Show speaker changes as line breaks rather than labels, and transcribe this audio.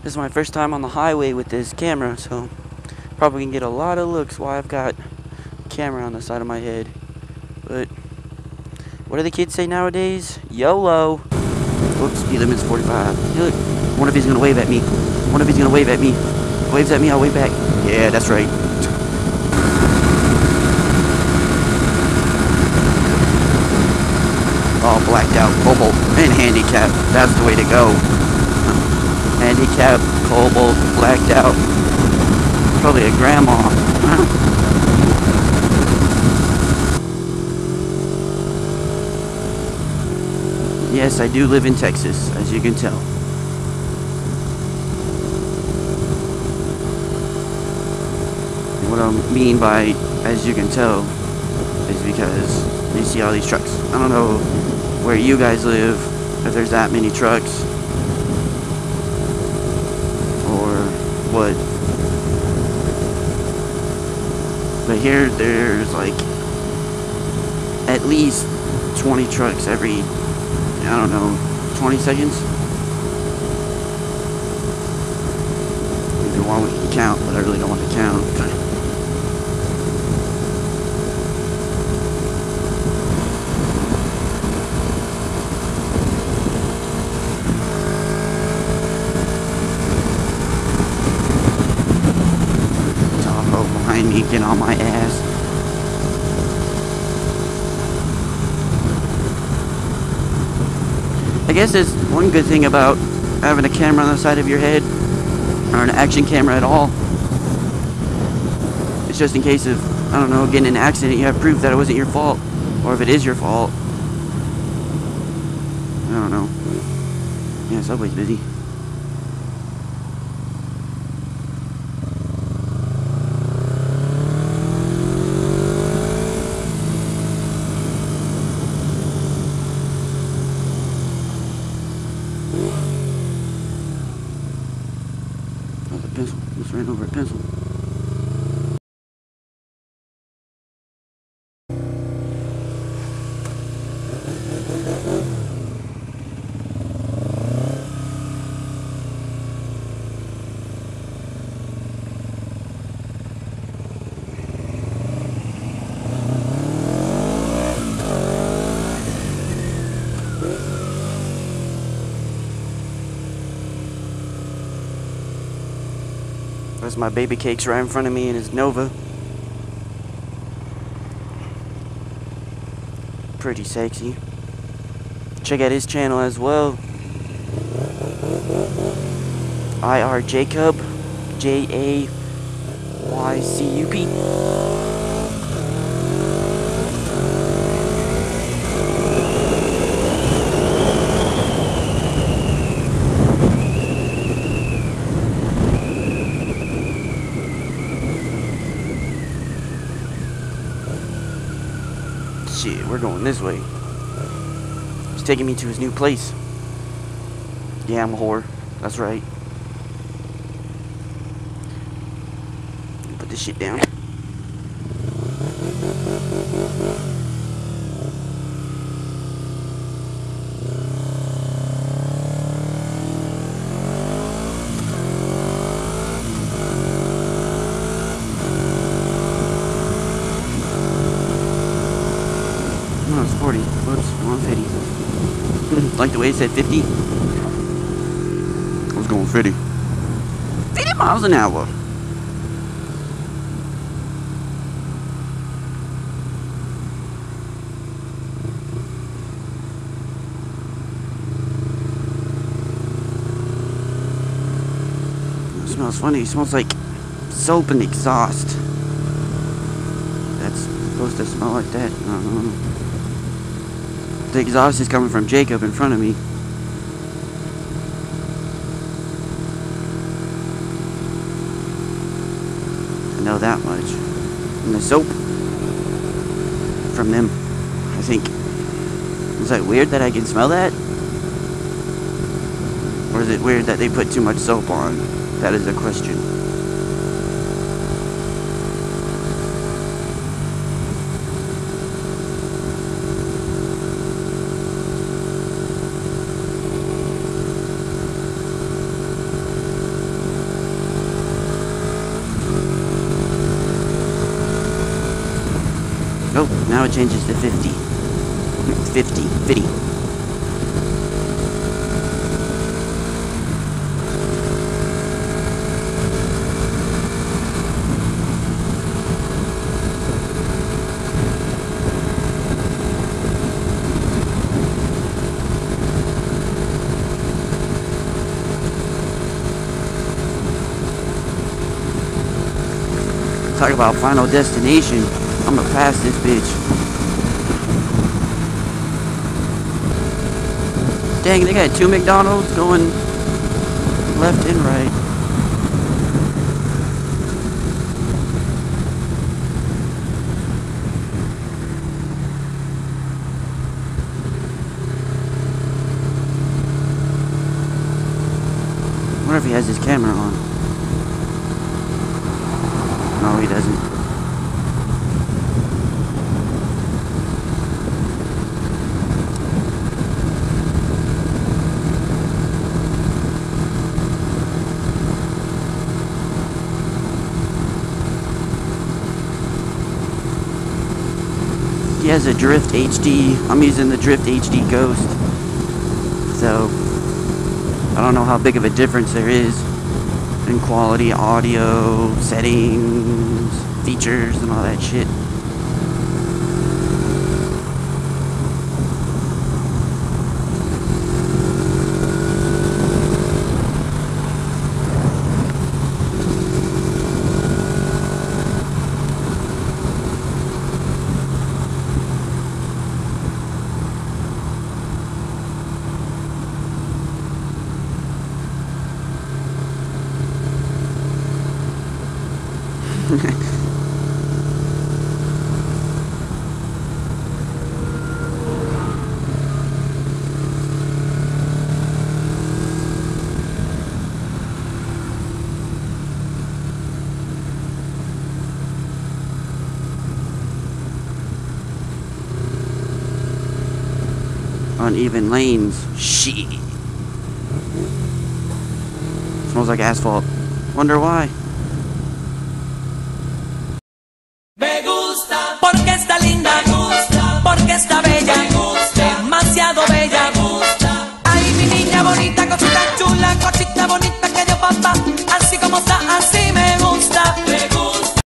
This is my first time on the highway with this camera, so probably can get a lot of looks while I've got a camera on the side of my head. But what do the kids say nowadays? YOLO. Whoops, speed limit's 45. Look, one of these gonna wave at me. One of these gonna wave at me. Waves at me, I'll wave back. Yeah, that's right. All blacked out, cobalt, and handicap. That's the way to go. Handicap, cobalt, blacked out. Probably a grandma. Yes, I do live in Texas, as you can tell. And what I mean by as you can tell is because you see all these trucks. I don't know where you guys live, if there's that many trucks, or what. But here, there's like at least 20 trucks every, I don't know, 20 seconds. If you want, we can count, but I really don't want to count. Me getting on my ass. I guess there's one good thing about having a camera on the side of your head, or an action camera at all. It's just in case of, I don't know, getting in an accident, you have proof that it wasn't your fault, or if it is your fault. I don't know. Yeah, Subway's busy. Pencil. Just ran over a pencil. There's my baby cakes right in front of me in his Nova. Pretty sexy. Check out his channel as well. IR Jacob. JAYCUP. Shit, we're going this way. He's taking me to his new place. Yeah, I'm a whore. That's right. Put this shit down. No, it's 40. Whoops, I'm on 50. Like the way it said 50. I was going 50. 50 miles an hour. It smells funny. It smells like soap and exhaust. That's supposed to smell like that. I don't know. The exhaust is coming from Jacob in front of me. I know that much. And the soap from them, I think. Is that weird that I can smell that? Or is it weird that they put too much soap on? That is a question. Oh, now it changes to 50. 50. Talk about final destination. I'm gonna pass this bitch. Dang, they got 2 McDonald's going left and right. I wonder if he has his camera on. No, he doesn't. He has a Drift HD. I'm using the Drift HD Ghost. So, I don't know how big of a difference there is in quality, audio, settings, features, and all that shit. Uneven lanes. Shit. Smells like asphalt. Wonder why.